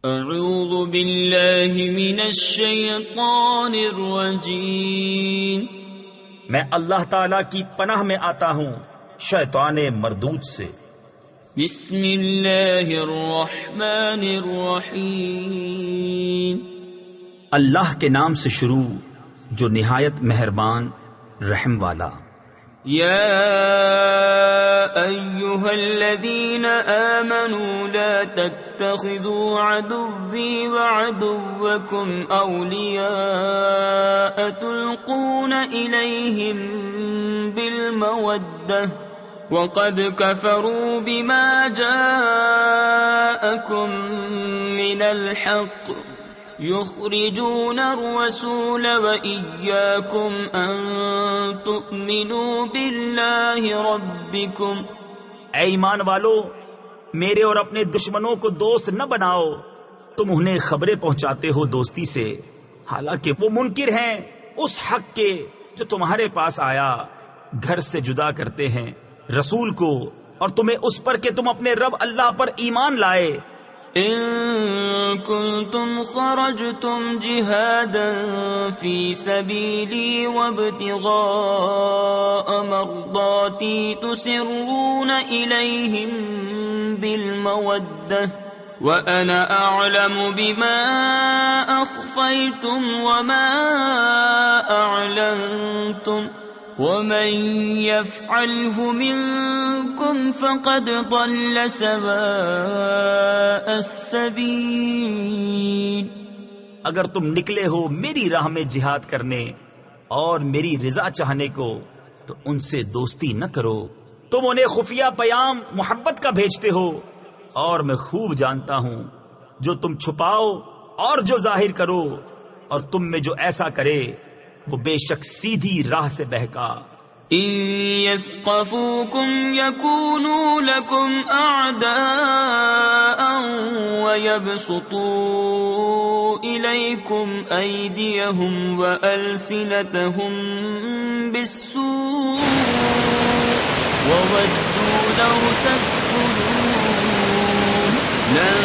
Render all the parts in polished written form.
اعوذ باللہ من الشیطان الرجیم، میں اللہ تعالی کی پناہ میں آتا ہوں شیطان مردود سے۔ بسم اللہ الرحمن الرحیم، اللہ کے نام سے شروع جو نہایت مہربان رحم والا۔ یا ایہا الذین آمنوا لا تتخذوا عدوی وعدوکم اولیاء تلقون الیہم بالمودہ وقد كفروا بما جاءكم من الحق يخرجون الرسول وإياكم أن تؤمنوا بالله ربكم۔ اے ایمان والو، میرے اور اپنے دشمنوں کو دوست نہ بناؤ، تم انہیں خبریں پہنچاتے ہو دوستی سے، حالانکہ وہ منکر ہیں اس حق کے جو تمہارے پاس آیا، گھر سے جدا کرتے ہیں رسول کو، اور تمہیں اس پر کہ تم اپنے رب اللہ پر ایمان لائے۔ ان کنتم خرجتم جہادا فی سبیلی وابتغاء مرضاتی تسرون الیہم بالمودہ وَأَنَا أَعْلَمُ بِمَا أَخْفَيْتُمْ وَمَا أَعْلَنْتُمْ وَمَنْ يَفْعَلْهُ مِنْكُمْ فَقَدْ ضَلَّ سَوَاءَ السَّبِيلِ۔ اگر تم نکلے ہو میری راہ میں جہاد کرنے اور میری رضا چاہنے کو تو ان سے دوستی نہ کرو، تم انہیں خفیہ پیام محبت کا بھیجتے ہو، اور میں خوب جانتا ہوں جو تم چھپاؤ اور جو ظاہر کرو، اور تم میں جو ایسا کرے وہ بے شک سیدھی راہ سے بہکا۔ ان يثقفوكم يكونوا لكم اعداء ويبسطوا اليكم ايديهم والسنتهم بالسوء وودوا لو تكفرون لن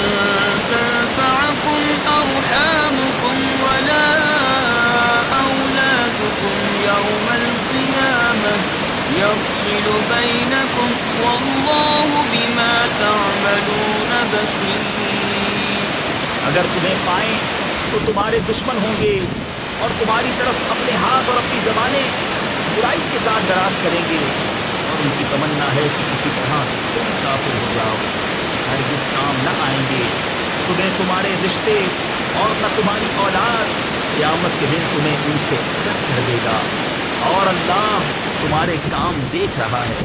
تنفعكم ارحامكم ولا اولادكم يوم القيامة يفصل بينكم والله بما تعملون بصير۔ اگر تمہیں پائیں تو تمہارے دشمن ہوں گے اور تمہاری طرف اپنے ہاتھ اور اپنی زبانیں برائی کے ساتھ دراز کریں گے، اور ان کی تمنا ہے کہ کسی طرح تم کافر ہو جاؤ، ہرگز کام نہ آئیں گے تمہیں تمہارے رشتے اور نہ تمہاری اولاد، قیامت کے دن تمہیں ان سے الگ کر دے گا، اور اللہ تمہارے کام دیکھ رہا ہے۔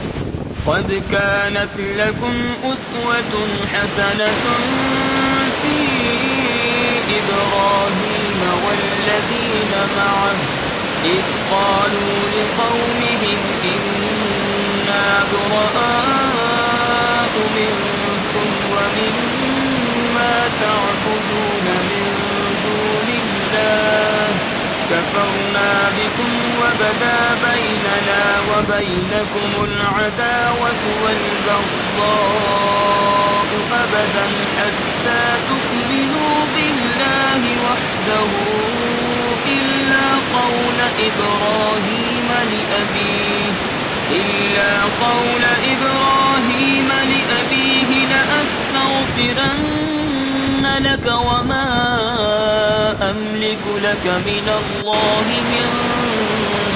قد كانت لكم أسوة حسنة في إبراهيم والذين معه إذ قالوا لقومهم إنا براء منكم ومما تعبدون من دون الله كفرنا بكم وبدا بيننا وبينكم العداوة والبغضاء أبدا حتى تؤمنوا بالله وحده إلا قول إبراهيم لأبيه لأستغفرن لك وما أملك لك من الله من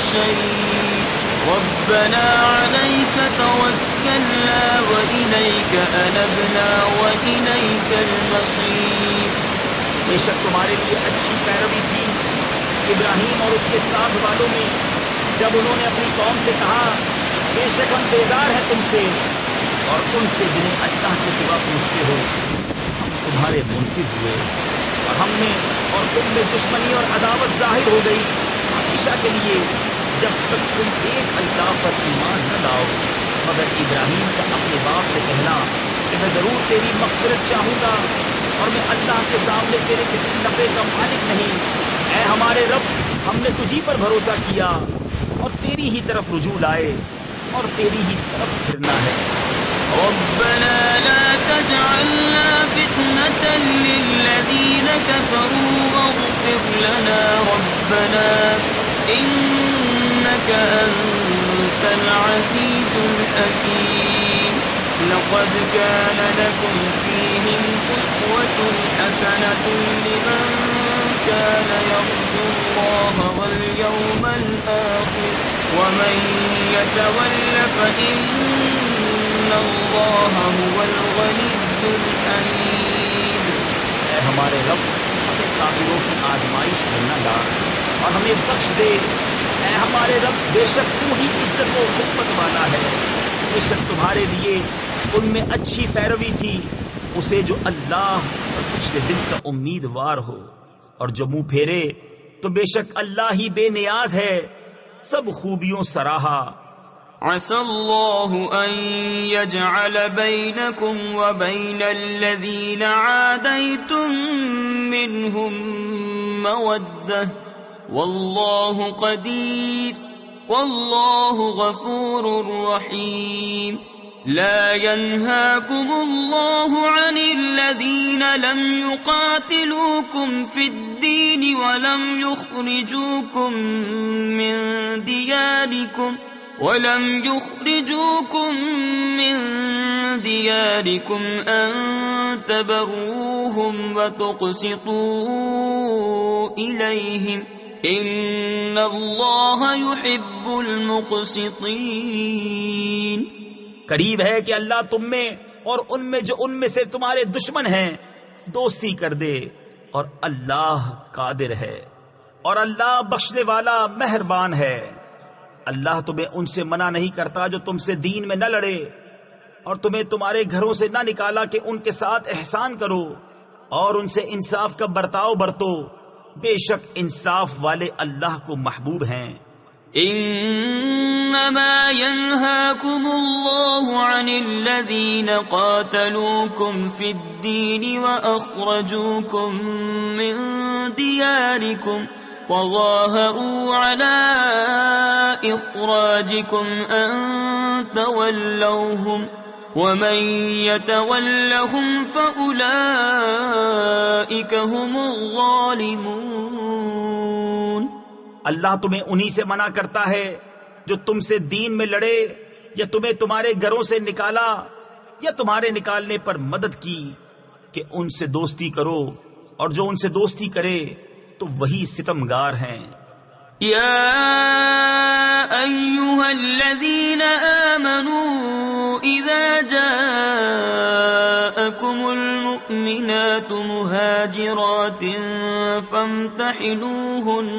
شيء ربنا عليك توكلنا وإليك أنبنا وإليك المصير۔ بے شک تمہارے لیے اچھی پیروی تھی ابراہیم اور اس کے ساتھ والوں میں، جب انہوں نے اپنی قوم سے کہا بے شک ہم بیزار ہیں تم سے اور ان سے جنہیں اللہ کے سوا پوچھتے ہو، ہم تمہارے منکر ہوئے، اور ہم میں اور تم میں دشمنی اور عداوت ظاہر ہو گئی ہمیشہ کے لیے، جب تک تم ایک اللہ پر ایمان نہ لاؤ، مگر ابراہیم کا اپنے باپ سے کہنا کہ میں ضرور تیری مغفرت چاہوں گا اور میں اللہ کے سامنے تیرے کسی نفع کا مالک نہیں، اے ہمارے رب ہم نے تجھی پر بھروسہ کیا اور تیری ہی طرف رجوع لائے اور تیری ہی طرف پھرنا ہے۔ ربنا لا تجعلنا فتنة للذين ربنا إنك أنت العزيز الحكيم لقد كان لكم فيهم أسوة حسنة لمن كان يرجو الله واليوم الآخر ومن يتول فإن الله هو الغني الحميد. اے ہمارے رب ہمیں کافروں کی آزمائش میں نہ ڈال اور ہمیں بخش دے. اے ہمارے رب بے شک تو ہی عزت و حکمت والا ہے. بے شک تمہارے لیے ان میں اچھی پیروی تھی اسے جو اللہ اور پچھلے دن کا امیدوار ہو، اور جو منہ پھیرے تو بے شک اللہ ہی بے نیاز ہے، سب خوبیوں سراہا. عسى الله أن يجعل بينكم وبين الذين عاديتم منهم مودة والله قدير والله غفور رحيم. لا ينهاكم الله عن الذين لم يقاتلوكم في الدين ولم يخرجوكم من دياركم أن تبروهم وتقسطوا إليهم إن الله يحب المقسطين. قریب ہے کہ اللہ تم میں اور ان میں سے تمہارے دشمن ہیں دوستی کر دے، اور اللہ قادر ہے اور اللہ بخشنے والا مہربان ہے. اللہ تمہیں ان سے منع نہیں کرتا جو تم سے دین میں نہ لڑے اور تمہیں تمہارے گھروں سے نہ نکالا کہ ان کے ساتھ احسان کرو اور ان سے انصاف کا برتاؤ برتو. بے شک انصاف والے اللہ کو محبوب ہیں. انما ينهاكم الله عن الذين قاتلوكم في الدين واخرجوكم من دياركم وظاهروا على اخراجكم ان تولوهم ومن يتولهم فاولئك هم الظالمون. اللہ تمہیں انہی سے منع کرتا ہے جو تم سے دین میں لڑے یا تمہیں تمہارے گھروں سے نکالا یا تمہارے نکالنے پر مدد کی کہ ان سے دوستی کرو، اور جو ان سے دوستی کرے تو وہی ستمگار ہیں. يا أيها الذين آمنوا إذا جاءكم المؤمنات مهاجرات فامتحنوهن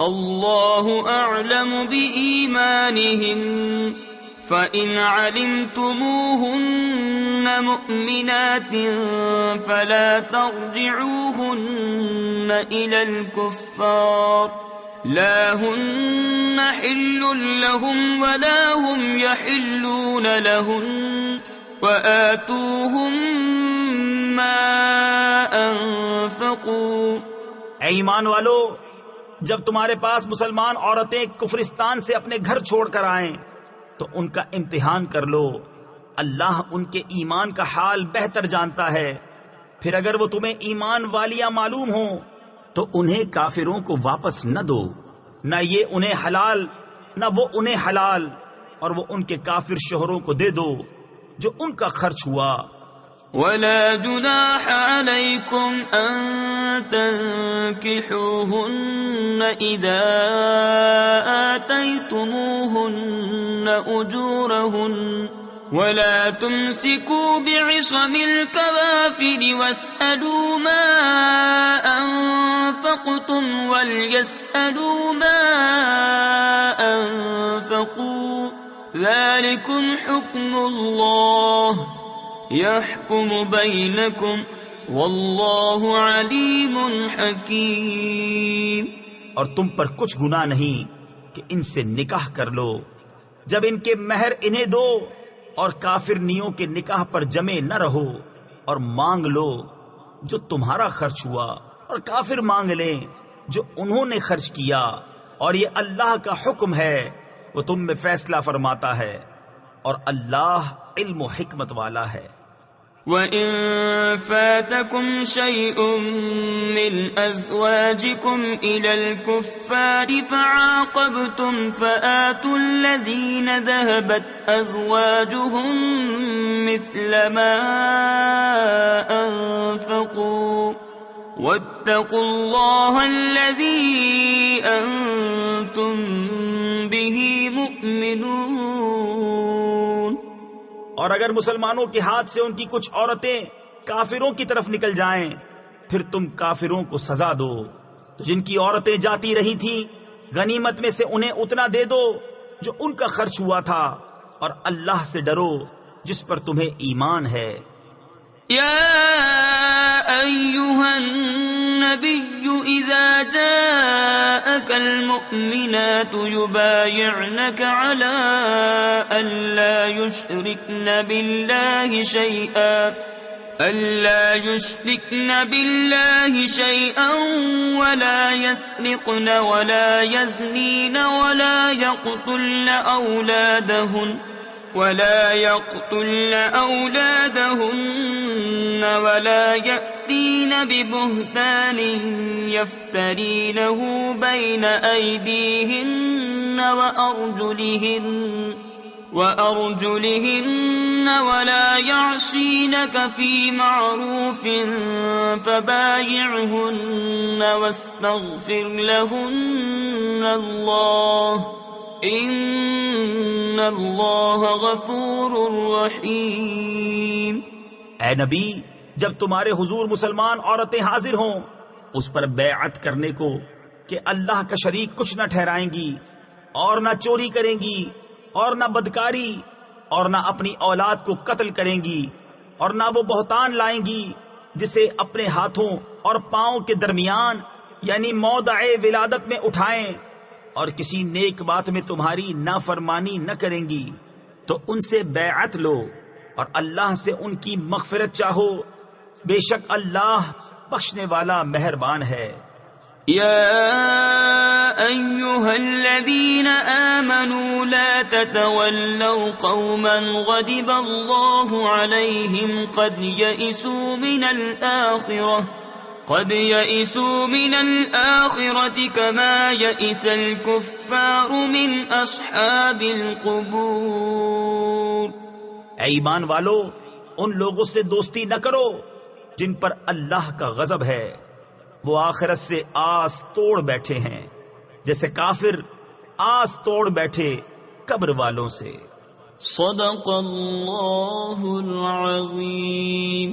الله أعلم بإيمانهن فإن علمتموهن مؤمنات فلا ترجعوهن إلى الكفار لا هن حل لهم ولا هم يحلون لهن وآتوهم ما أنفقوا. اے ایمان والو، جب تمہارے پاس مسلمان عورتیں کفرستان سے اپنے گھر چھوڑ کر آئیں تو ان کا امتحان کر لو. اللہ ان کے ایمان کا حال بہتر جانتا ہے. پھر اگر وہ تمہیں ایمان والیاں معلوم ہوں تو انہیں کافروں کو واپس نہ دو، نہ یہ انہیں حلال نہ وہ انہیں حلال، اور وہ ان کے کافر شوہروں کو دے دو جو ان کا خرچ ہوا. ولا جناح عليكم أن تنكحوهن إذا آتيتموهن أجورهن ولا تمسكوا بعصم الكوافر واسألوا ما أنفقتم وليسألوا ما أنفقوا ذلكم حكم الله يحكم بينكم والله عليم حكيم. اور تم پر کچھ گناہ نہیں کہ ان سے نکاح کر لو جب ان کے مہر انہیں دو، اور کافر نیوں کے نکاح پر جمے نہ رہو، اور مانگ لو جو تمہارا خرچ ہوا، اور کافر مانگ لیں جو انہوں نے خرچ کیا، اور یہ اللہ کا حکم ہے، وہ تم میں فیصلہ فرماتا ہے، اور اللہ علم و حکمت والا ہے. وَإِن فَاتَكُمْ شَيْءٌ مِّنْ أَزْوَاجِكُمْ إِلَى الْكُفَّارِ فَعَاقَبْتُمْ فَآتُوا الَّذِينَ ذَهَبَتْ أَزْوَاجُهُم مِّثْلَ مَا أَنفَقُوا وَاتَّقُوا اللَّهَ الَّذِي أَنتُم بِهِ مُؤْمِنُونَ۔ اور اگر مسلمانوں کے ہاتھ سے ان کی کچھ عورتیں کافروں کی طرف نکل جائیں پھر تم کافروں کو سزا دو، تو جن کی عورتیں جاتی رہی تھی غنیمت میں سے انہیں اتنا دے دو جو ان کا خرچ ہوا تھا، اور اللہ سے ڈرو جس پر تمہیں ایمان ہے۔ یا ایھا النبی اذا جاءک المؤمنات یبایعنک علی ان لا یشرکن باللہ شیئا ولا يسرقن ولا يزنین ولا يقتلن أولادهن ولا يأتين ببهتان يفترينه بين أيديهن وأرجلهن ولا يعصينك في معروف فبايعهن واستغفر لهن الله ان اللہ غفور رحیم۔ اے نبی، جب تمہارے حضور مسلمان عورتیں حاضر ہوں اس پر بیعت کرنے کو کہ اللہ کا شریک کچھ نہ ٹھہرائیں گی، اور نہ چوری کریں گی، اور نہ بدکاری، اور نہ اپنی اولاد کو قتل کریں گی، اور نہ وہ بہتان لائیں گی جسے اپنے ہاتھوں اور پاؤں کے درمیان یعنی موضع ولادت میں اٹھائیں، اور کسی نیک بات میں تمہاری نافرمانی نہ کریں گی، تو ان سے بیعت لو اور اللہ سے ان کی مغفرت چاہو، بے شک اللہ بخشنے والا مہربان ہے۔ یا ایھا الذین آمنوا لا تتولوا قوما غضب اللہ علیہم قد يئسوا من الآخرة كما يئس الكفار من أصحاب القبور۔ اے ایمان والو، ان لوگوں سے دوستی نہ کرو جن پر اللہ کا غضب ہے، وہ آخرت سے آس توڑ بیٹھے ہیں جیسے کافر آس توڑ بیٹھے قبر والوں سے۔ صدق اللہ العظیم۔